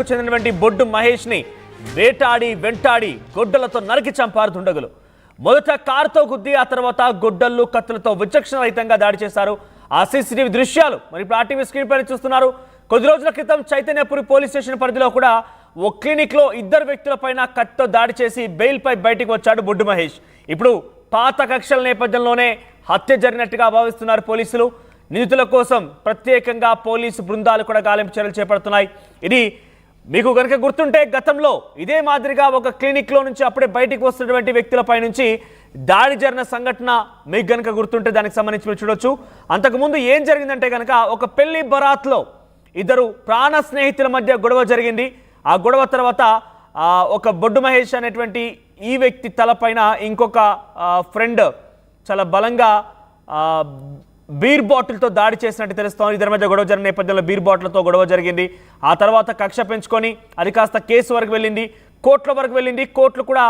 చెందినటువంటి బొడ్డు మహేష్ ని వేటాడి వెంటాడి గొడ్డలతో నరికి చంపారు దుండగులు. మొదట కారుతో గుద్ది ఆ తర్వాత గొడ్డళ్ళు కత్తులతో విచక్షణ రహితంగా దాడి చేశారు. ఆ సీసీటీవీ దృశ్యాలు మరి ఇప్పుడు ఆర్టీవీ స్క్రీన్ పైన చూస్తున్నారు. కొద్ది రోజుల క్రితం చైతన్యపురి పోలీస్ స్టేషన్ పరిధిలో కూడా ఓ క్లినిక్ లో ఇద్దరు వ్యక్తులపైన కత్తితో దాడి చేసి బెయిల్ పై బయటికి వచ్చాడు బొడ్డు మహేష్. ఇప్పుడు పాత కక్షల నేపథ్యంలోనే హత్య జరిగినట్టుగా భావిస్తున్నారు పోలీసులు. నిందితుల కోసం ప్రత్యేకంగా పోలీసు బృందాలు కూడా గాలింపు చర్యలు చేపడుతున్నాయి. ఇది మీకు గనక గుర్తుంటే గతంలో ఇదే మాదిరిగా ఒక క్లినిక్ లో నుంచి అప్పుడే బయటికి వస్తున్నటువంటి వ్యక్తులపై నుంచి దాడి జరిగిన సంఘటన మీకు గనక గుర్తుంటే దానికి సంబంధించి మీరు చూడొచ్చు. అంతకుముందు ఏం జరిగిందంటే గనక ఒక పెళ్లి బరాత్లో ఇద్దరు ప్రాణ స్నేహితుల మధ్య గొడవ జరిగింది. ఆ గొడవ తర్వాత ఒక బొడ్డు మహేష్ అనేటువంటి ఈ వ్యక్తి తలపైన ఇంకొక ఫ్రెండ్ చాలా బలంగా బీర్ బాటిల్తో దాడి చేసినట్టు తెలుస్తోంది. ఇద్దరి మధ్య గొడవ జరిగిన నేపథ్యంలో బీర్ బాటిల్తో గొడవ జరిగింది. ఆ తర్వాత కక్ష పెంచుకొని అది కాస్త కేసు వరకు వెళ్ళింది, కోర్టుల వరకు వెళ్ళింది. కోర్టులు కూడా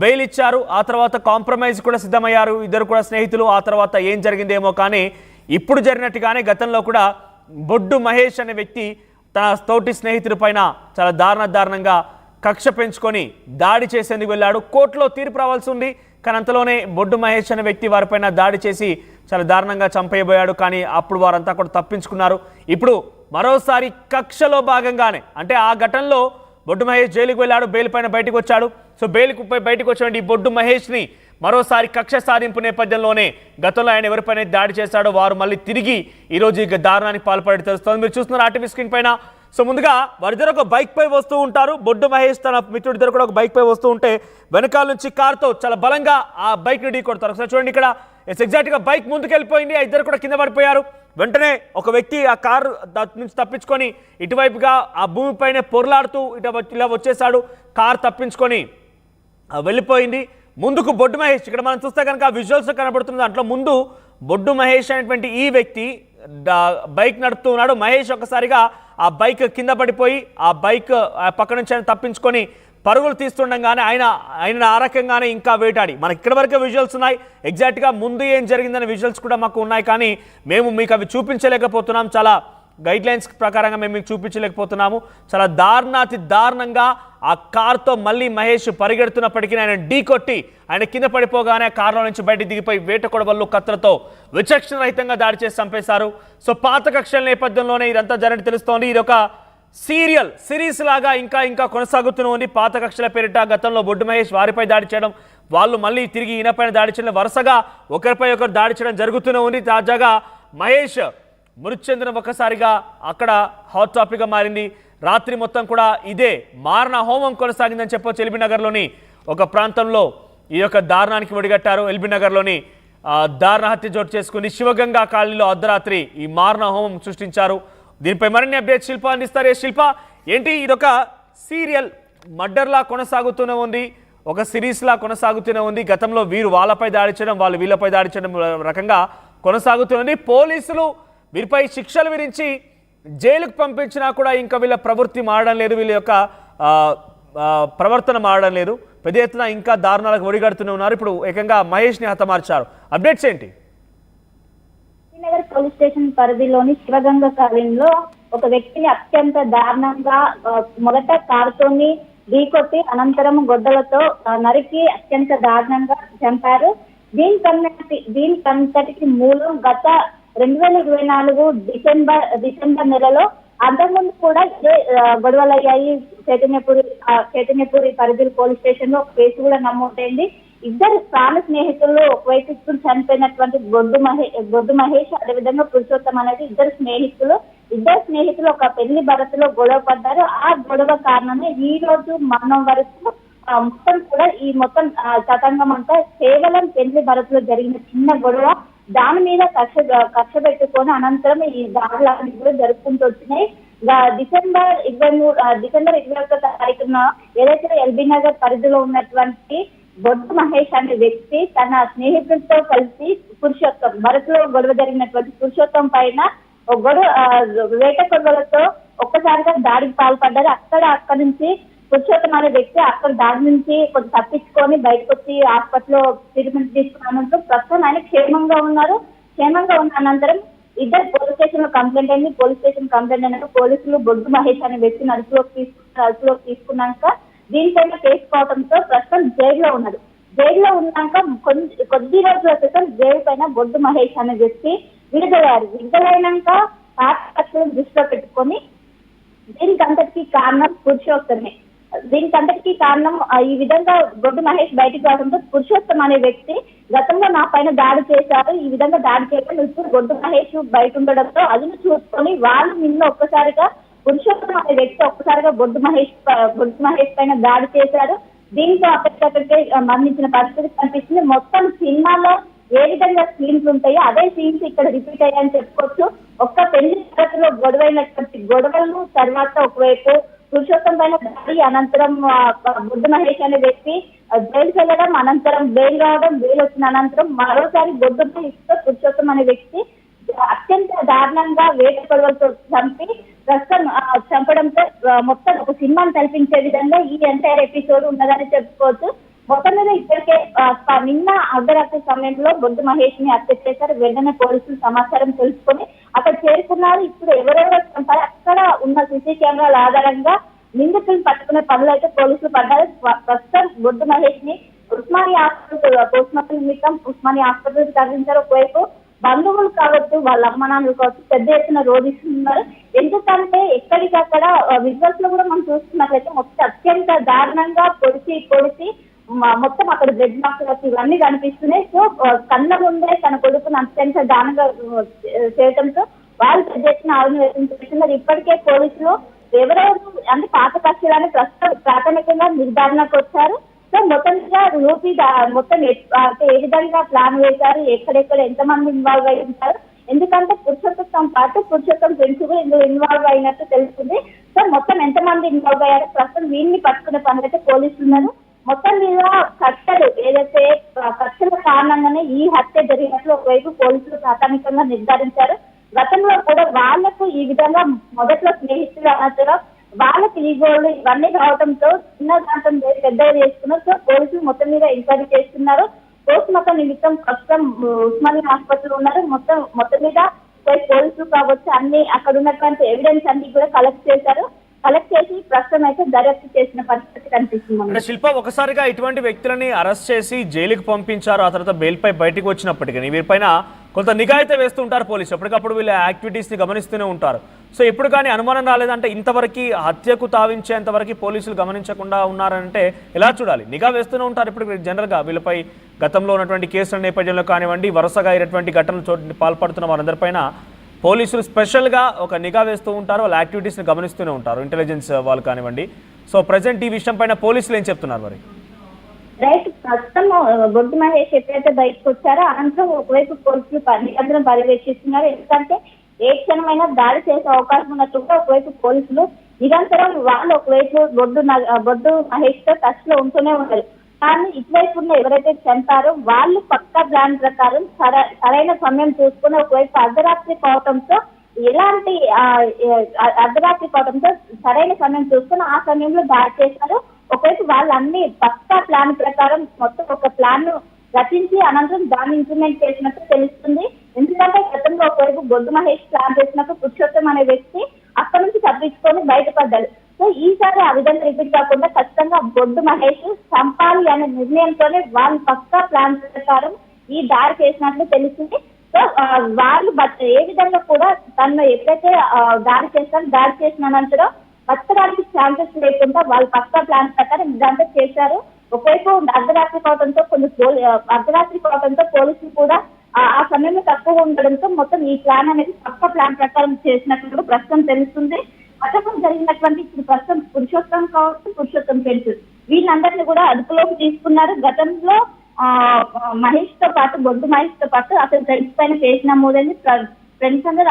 బెయిల్ ఇచ్చారు. ఆ తర్వాత కాంప్రమైజ్ కూడా సిద్ధమయ్యారు ఇద్దరు కూడా స్నేహితులు. ఆ తర్వాత ఏం జరిగిందేమో కానీ ఇప్పుడు జరిగినట్టుగానే గతంలో కూడా బొడ్డు మహేష్ అనే వ్యక్తి తన తోటి స్నేహితుడి పైన చాలా దారుణంగా కక్ష పెంచుకొని దాడి చేసేందుకు వెళ్ళాడు. కోర్టులో తీర్పు రావాల్సి ఉంది. కానీ అంతలోనే బొడ్డు మహేష్ అనే వ్యక్తి వారిపైన దాడి చేసి చాలా దారుణంగా చంపేయబోయాడు. కానీ అప్పుడు వారంతా కూడా తప్పించుకున్నారు. ఇప్పుడు మరోసారి కక్షలో భాగంగానే అంటే ఆ ఘటనలో బొడ్డు మహేష్ జైలుకు వెళ్ళాడు, బెయిల్ పైన బయటకు వచ్చాడు. సో బెయిల్కు బయటకు వచ్చిన ఈ బొడ్డు మహేష్ని మరోసారి కక్ష సాధింపు నేపథ్యంలోనే గతంలో ఆయన ఎవరిపైన దాడి చేశాడో వారు మళ్ళీ తిరిగి ఈరోజు ఇక దారుణానికి పాల్పడి తెలుస్తుంది. మీరు చూస్తున్నారు ఆర్టీవీ స్క్రీన్ పైన. సో ముందుగా వారిద్దరు ఒక బైక్ పై వస్తూ ఉంటారు. బొడ్డు మహేష్ తన మిత్రుడిద్దరు కూడా ఒక బైక్ పై వస్తూ ఉంటే వెనకాల నుంచి కారుతో చాలా బలంగా ఆ బైక్ని ఢీ కొడతారు. ఒకసారి చూడండి, ఇక్కడ ఎగ్జాక్ట్గా బైక్ ముందుకు వెళ్ళిపోయింది. ఆ ఇద్దరు కూడా కింద పడిపోయారు. వెంటనే ఒక వ్యక్తి ఆ కారు నుంచి తప్పించుకొని ఇటువైపుగా ఆ భూమిపైనే పొరలాడుతూ ఇలా వచ్చేసాడు. కారు తప్పించుకొని వెళ్ళిపోయింది. ముందుకు బొడ్డు మహేష్, ఇక్కడ మనం చూస్తే కనుక విజువల్స్ కనబడుతుంది. దాంట్లో ముందు బొడ్డు మహేష్ అనేటువంటి ఈ వ్యక్తి బైక్ నడుపుతూ ఉన్నాడు. మహేష్ ఒకసారిగా ఆ బైక్ కింద పడిపోయి ఆ బైక్ పక్క నుంచి ఆయన తప్పించుకొని పరుగులు తీస్తుండగానే ఆయన ఆ రకంగానే ఇంకా వేటాడి మనకి ఇక్కడ వరకే విజువల్స్ ఉన్నాయి. ఎగ్జాక్ట్గా ముందు ఏం జరిగిందనే విజువల్స్ కూడా మాకు ఉన్నాయి. కానీ మేము మీకు అవి చూపించలేకపోతున్నాం. చాలా గైడ్ లైన్స్ ప్రకారంగా మేము మీకు చూపించలేకపోతున్నాము. చాలా దారుణాతి దారుణంగా ఆ కార్తో మళ్ళీ మహేష్ పరిగెడుతున్నప్పటికీ ఆయన ఢీ కొట్టి ఆయన కింద పడిపోగానే కారులో నుంచి బయటికి దిగిపోయి వేట కొడవళ్ళు కత్తులతో విచక్షణ రహితంగా దాడి చేసి చంపేశారు. సో పాత కక్షల నేపథ్యంలోనే ఇదంతా జరిగినట్టు తెలుస్తోంది. ఇది ఒక సిరీస్ లాగా ఇంకా కొనసాగుతూనే ఉంది. పాత కక్షల పేరిట గతంలో బొడ్డు మహేష్ వారిపై దాడి చేయడం, వాళ్ళు మళ్ళీ తిరిగి ఈయనపైన దాడి చేయడం, వరుసగా ఒకరిపై ఒకరు దాడి చేయడం జరుగుతూనే ఉంది. తాజాగా మహేష్ మృతి చెందిన ఒక్కసారిగా అక్కడ హాట్ టాపిక్గా మారింది. రాత్రి మొత్తం కూడా ఇదే మారణ హోమం కొనసాగిందని చెప్పొచ్చు. ఎల్బీ నగర్లోని ఒక ప్రాంతంలో ఈ యొక్క దారుణానికి ఒడిగట్టారు. ఎల్బీ నగర్లోని దారుణ హత్య చోటు చేసుకుని శివగంగా కాలనీలో అర్ధరాత్రి ఈ మారణ హోమం సృష్టించారు. దీనిపై మరిన్ని అప్డేట్ శిల్ప అందిస్తారు. శిల్ప, ఏంటి ఇదొక సీరియల్ మర్డర్లా కొనసాగుతూనే ఉంది, ఒక సిరీస్లా కొనసాగుతూనే ఉంది. గతంలో వీరు వాళ్ళపై దాడి చేయడం, వాళ్ళు వీళ్ళపై దాడి చేయడం రకంగా కొనసాగుతుంది. పోలీసులు వీరిపై శిక్షలు విధించి జైలుకు పంపించినా కూడా ఇంకా వీళ్ళ ప్రవృత్తి మారడం లేదు, వీళ్ళ యొక్క ప్రవర్తన మారడం లేదు. పెద్ద ఎత్తున ఇంకా దారుణాలకు ఒడిగడుతూనే ఉన్నారు. ఇప్పుడు ఏకంగా మహేష్ని హతమార్చారు. అప్డేట్స్ ఏంటి? శ్రీనగర్ పోలీస్ స్టేషన్ పరిధిలోని శివగంగ కాలనీలో ఒక వ్యక్తిని అత్యంత దారుణంగా మొదట కారుతోని ఢీకొట్టి అనంతరం గొడ్డలతో నరికి అత్యంత దారుణంగా చంపారు. దీనికంతటికి మూలం గత 2024 డిసెంబర్ నెలలో అంతకుముందు కూడా ఇదే గొడవలయ్యాయి. చైతన్యపురి పరిధి పోలీస్ స్టేషన్ లో ఒక కేసు కూడా నమోదైంది. ఇద్దరు ప్రాణ స్నేహితులు, ఒకవైపు ఇప్పుడు చనిపోయినటువంటి బొడ్డు మహేష్, అదేవిధంగా పురుషోత్తం అనేది ఇద్దరు స్నేహితులు ఒక పెళ్లి బరతులో గొడవ పడ్డారు. ఆ గొడవ కారణమే ఈ రోజు మరణం వరకు మొత్తం కూడా ఈ మొత్తం తతంగం అంతా కేవలం పెళ్లి బరతులో జరిగిన చిన్న గొడవ. దాని మీద కక్ష పెట్టుకొని అనంతరం ఈ దాడులన్నీ కూడా జరుపుకుంటూ వచ్చినాయి. డిసెంబర్ 21 తారీఖున ఏదైతే ఎల్బీ నగర్ పరిధిలో ఉన్నటువంటి బొడ్డు మహేష్ అనే వ్యక్తి తన స్నేహితులతో కలిసి భరత్లో గొడవ జరిగినటువంటి పురుషోత్తం పైన వేట కొడవలతో ఒక్కసారిగా దాడికి పాల్పడ్డారు. అక్కడ నుంచి పురుషోత్తం అనే వ్యక్తి అక్కడ దాడి నుంచి కొంచెం తప్పించుకొని బయటకు వచ్చి హాస్పిటల్లో ట్రీట్మెంట్ తీసుకున్నందుకు ప్రస్తుతం ఆయన క్షేమంగా ఉన్న అనంతరం ఇద్దరు పోలీస్ స్టేషన్ లో కంప్లైంట్ అయింది. పోలీస్ స్టేషన్ కంప్లైంట్ అయినాక పోలీసులు బొడ్డు మహేష్ అనే వ్యక్తిని అదుపులోకి తీసుకున్నాక దీనిపైన కేసు కావడంతో ప్రస్తుతం జైల్లో ఉన్నారు. జైల్లో ఉన్నాక కొద్ది రోజుల క్రితం జైలు పైన బొడ్డు మహేష్ అనే వ్యక్తి విడుదలయ్యారు. విడుదలైనాక పాత కక్షలను దృష్టిలో పెట్టుకొని దీనికంతటికి కారణం పురుషోత్తమే. దీనికంతటికి కారణం ఈ విధంగా బొడ్డు మహేష్ బయటకు రావడంతో పురుషోత్తం అనే వ్యక్తి గతంలో నా పైన దాడి చేశారు, ఈ విధంగా దాడి చేయడం ఇప్పుడు బొడ్డు మహేష్ బయట ఉండడంతో అదును చూసుకొని వాళ్ళు నిన్న ఒక్కసారిగా పురుషోత్తం అనే వ్యక్తి ఒక్కసారిగా బొడ్డు మహేష్ పైన దాడి చేశారు. దీంతో అక్కడికక్కడికే మరణించిన పరిస్థితి కనిపిస్తుంది. మొత్తం సినిమాలో ఏ విధంగా సీన్స్ ఉంటాయో అదే సీన్స్ ఇక్కడ రిపీట్ అయ్యాయని చెప్పుకోవచ్చు. ఒక్క పెళ్లి తరగతిలో గొడవైనటువంటి గొడవలను తర్వాత ఒకవైపు పురుషోత్తం పైన దాడి అనంతరం బొడ్డు మహేష్ అనే వ్యక్తి జైలుకి వెళ్ళడం, అనంతరం బెయిల్ రావడం, బెయిల్ వచ్చిన అనంతరం మరోసారి బొడ్డు మహేష్తో పురుషోత్తం అనే వ్యక్తి అత్యంత దారుణంగా వేట గొడవలతో చంపడంతో మొత్తం ఒక సినిమాను కల్పించే విధంగా ఈ ఎంటైర్ ఎపిసోడ్ ఉన్నదని చెప్పుకోవచ్చు. మొత్తం మీద ఇప్పటికే నిన్న అర్ధరాత్రి సమయంలో బొడ్డు మహేష్ ని హత్య చేశారు. వెంటనే పోలీసులు సమాచారం తెలుసుకొని అక్కడ చేరుకున్నారు. ఇప్పుడు ఎవరెవరు చంపారు అక్కడ ఉన్న సీసీ కెమెరాల ఆధారంగా నిందితులను పట్టుకునే పనులు అయితే పోలీసులు పడ్డారు. ప్రస్తుతం బొడ్డు మహేష్ ని ఉస్మానియా హాస్పిటల్ పోస్ట్మార్టం నిమిత్తం ఉస్మానియా హాస్పిటల్ తరలించారు. ఒకవైపు బంధువులు కావచ్చు, వాళ్ళ అమ్మ నాన్నలు కావచ్చు పెద్ద ఎత్తున రోధిస్తున్నారు. ఎందుకంటే ఎక్కడికక్కడ విజువల్స్ లో కూడా మనం చూస్తున్నట్లయితే మొత్తం అత్యంత దారుణంగా పొడిచి మొత్తం అక్కడ బ్లడ్ మార్క్స్ ఇవన్నీ కనిపిస్తున్నాయి. సో కళ్ళ ముందే తన కొడుకును అత్యంత దారుణంగా చేయడంతో వాళ్ళు పెద్ద ఎత్తున ఆలోచన వ్యక్తం చేస్తున్నారు. ఇప్పటికే పోలీసులు ఎవరెవరు అంటే పాత కక్షలని ప్రస్తుతం ప్రాథమికంగా నిర్ధారణకు వచ్చారు. సో మొత్తంగా రూపీ మొత్తం ఏ విధంగా ప్లాన్ వేశారు, ఎక్కడెక్కడ ఎంతమంది ఇన్వాల్వ్ అయి ఉంటారు, ఎందుకంటే పురుషోత్తం పాటు పురుషోత్తం ఫ్రెండ్స్ కూడా ఇందులో ఇన్వాల్వ్ అయినట్టు తెలుస్తుంది. సో మొత్తం ఎంతమంది ఇన్వాల్వ్ అయ్యారో ప్రస్తుతం వీళ్ళని పట్టుకునే పనులు అయితే పోలీసులు ఉన్నారు. మొత్తం మీద కక్షలు ఏదైతే కక్షల కారణంగానే ఈ హత్య జరిగినట్లు ఒకవైపు పోలీసులు ప్రాథమికంగా నిర్ధారించారు. గతంలో కూడా వాళ్లకు ఈ విధంగా మొదట్లో స్నేహితులు అన్నట్టుగా వాళ్ళకి ఈ గోళ్లు ఇవన్నీ రావడంతో చిన్న దాంతం పెద్దగా చేసుకున్నారు. సో పోలీసులు మొత్తం మీద ఎంక్వైరీ చేస్తున్నారు. పోస్ట్ మార్టం నిమిత్తం ప్రస్తుతం ఉస్మానియా హాస్పిటల్ ఉన్నారు. మొత్తం మీద పోలీసులు కావచ్చు అన్ని అక్కడ ఉన్నటువంటి ఎవిడెన్స్ అన్ని కూడా కలెక్ట్ చేశారు. కలెక్ట్ చేసి ప్రస్తుతం అయితే దర్యాప్తు చేసిన పరిస్థితి కనిపిస్తుంది. శిల్ప, ఒకసారిగా ఇటువంటి వ్యక్తులని అరెస్ట్ చేసి జైలుకి పంపించారు. ఆ తర్వాత బెయిల్ పై బయటకు వచ్చినప్పటికీ వీరిపైన కొంత నిఘా అయితే వేస్తూ ఉంటారు పోలీసులు. ఎప్పటికప్పుడు వీళ్ళ యాక్టివిటీస్ ని గమనిస్తూనే ఉంటారు. సో ఎప్పుడు కానీ అనుమానం రాలేదంటే ఇంతవరకు హత్యకు తావించేంతవరకు పోలీసులు గమనించకుండా ఉన్నారంటే ఎలా చూడాలి? నిఘా వేస్తూనే ఉంటారు ఇప్పుడు జనరల్గా వీళ్ళపై గతంలో ఉన్నటువంటి కేసుల నేపథ్యంలో కానివ్వండి, వరుసగా అయినటువంటి ఘటనలు పాల్పడుతున్న వారందరిపైన పోలీసులు స్పెషల్గా ఒక నిఘా వేస్తూ ఉంటారు. వాళ్ళ యాక్టివిటీస్ని గమనిస్తూనే ఉంటారు, ఇంటెలిజెన్స్ వాళ్ళు కానివ్వండి. సో ప్రజెంట్ ఈ విషయం పైన పోలీసులు ఏం చెప్తున్నారు మరి? రైట్, ప్రస్తుతం బొడ్డు మహేష్ ఎప్పుడైతే బయటకు వచ్చారో అనంతరం ఒకవైపు పోలీసులు నిరంతరం పర్యవేక్షిస్తున్నారు. ఎందుకంటే ఏ క్షణమైనా దాడి చేసే అవకాశం ఉన్నట్టుగా ఒకవైపు పోలీసులు నిరంతరం వాళ్ళు ఒకవైపు బొడ్డు మహేష్ తో టచ్ లో ఉంటూనే ఉంటారు. కానీ ఇటువైపు ఉన్న ఎవరైతే చంపారో వాళ్ళు పక్కా ప్లాన్ ప్రకారం సరైన సమయం చూసుకుని ఒకవైపు అర్ధరాత్రి పోవడంతో సరైన సమయం చూసుకుని ఆ సమయంలో దాడి చేశారు. ఒకవైపు వాళ్ళు అన్ని పక్కా ప్లాన్ ప్రకారం మొత్తం ఒక ప్లాన్ రచించి అనంతరం దాన్ని ఇంప్లిమెంట్ చేసినట్టు తెలుస్తుంది. ఎందుకంటే గతంలో ఒకవైపు బొడ్డు మహేష్ ప్లాన్ చేసినప్పుడు పురుషోత్తం అనే వ్యక్తి అక్కడి నుంచి తప్పించుకొని బయటపడ్డాడు. సో ఈసారి ఆ విధంగా రిపీట్ కాకుండా ఖచ్చితంగా బొడ్డు మహేష్ చంపాలి అనే నిర్ణయంతోనే వాళ్ళు పక్కా ప్లాన్ ప్రకారం ఈ దాడి చేసినట్లు తెలుస్తుంది. సో వాళ్ళు ఏ విధంగా కూడా తను ఎప్పుడైతే దాడి చేసిన అనంతరం బతకడానికి ఛాన్సెస్ లేకుండా వాళ్ళు పక్కా ప్లాన్ ప్రకారం ఇదంతా చేశారు. ఒకవైపు అర్ధరాత్రి కావడంతో పోలీసులు కూడా ఆ సమయంలో తక్కువ ఉండడంతో మొత్తం ఈ ప్లాన్ అనేది పక్కా ప్లాన్ ప్రకారం చేసినట్లు ప్రస్తుతం తెలుస్తుంది. గతంలో జరిగినటువంటి ఇప్పుడు ప్రస్తుతం పురుషోత్తం కావచ్చు, పురుషోత్తం ఫ్రెండ్స్ వీళ్ళందరినీ కూడా అదుపులోకి తీసుకున్నారు. గతంలో మహేష్ తో పాటు బొడ్డు మహేష్ తో పాటు అసలు ఫ్రెండ్స్ పైన కేసు నమోదైంది. ఫ్రెండ్స్ అందరూ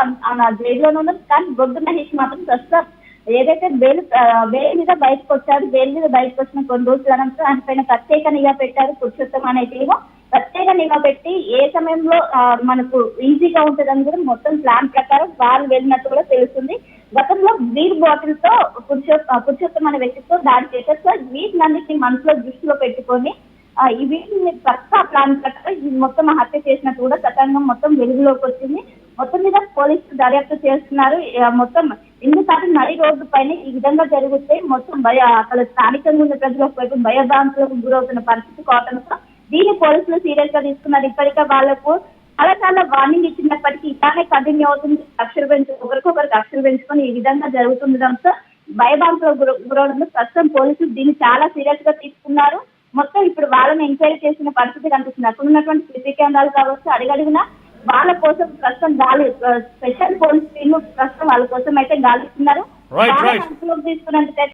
జైల్లోనే ఉన్నారు. కానీ బొడ్డు మహేష్ మాత్రం ప్రస్తుతం ఏదైతే బెయిల్ మీద బయటకు వచ్చారు, బెయిల్ మీద బయటకు వచ్చిన కొన్ని రోజుల అనంతరం ఆయన పైన ప్రత్యేక నిఘా పెట్టారు. పురుషోత్తం అనేది ప్రత్యేక నిఘా పెట్టి ఏ సమయంలో మనకు ఈజీగా ఉంటుందని కూడా మొత్తం ప్లాన్ ప్రకారం వాళ్ళు వెళ్ళినట్టు కూడా తెలుస్తుంది. గతంలో బీర్ బాటిల్ తో పురుషోత్తం అనే వ్యక్తితో దాడి చేశారు. సో వీటినన్నిటిని మనసులో దృష్టిలో పెట్టుకొని వీటిని పక్కా ప్లాన్ ప్రకారం మొత్తం హత్య చేసినట్టు కూడా తతంగం మొత్తం వెలుగులోకి వచ్చింది. మొత్తం మీద పోలీసులు దర్యాప్తు చేస్తున్నారు. మొత్తం ఎందుకంటే నడి రోడ్డు పైన ఈ విధంగా జరిగితే మొత్తం అక్కడ స్థానికంగా ఉన్న ప్రజలు ఒకవైపు భయభ్రాంతులకు గురవుతున్న పరిస్థితి కావడంతో దీన్ని పోలీసులు సీరియస్ గా తీసుకున్నారు. ఇప్పటికే వాళ్లకు చాలా వార్నింగ్ ఇచ్చినప్పటికీ ఇలానే కంటిన్యూ అవుతుంది. ఒకరికొకరికి అక్షలు పెంచుకొని ఈ విధంగా జరుగుతుండడంతో భయభ్రాంతులకు గురవడంతో ప్రస్తుతం పోలీసులు దీన్ని చాలా సీరియస్ గా తీసుకున్నారు. మొత్తం ఇప్పుడు వాళ్ళని ఎంక్వైరీ చేసిన పరిస్థితి కనిపిస్తుంది. అక్కడ ఉన్నటువంటి సీసీ కెమెరాలు కావచ్చు, అడిగడిగినా వాళ్ళ కోసం ప్రస్తుతం గాలి స్పెషల్ పోలీస్ టీమ్ ప్రస్తుతం వాళ్ళ కోసం అయితే గాలిస్తున్నారు. Right. తీసుకున్నందుకు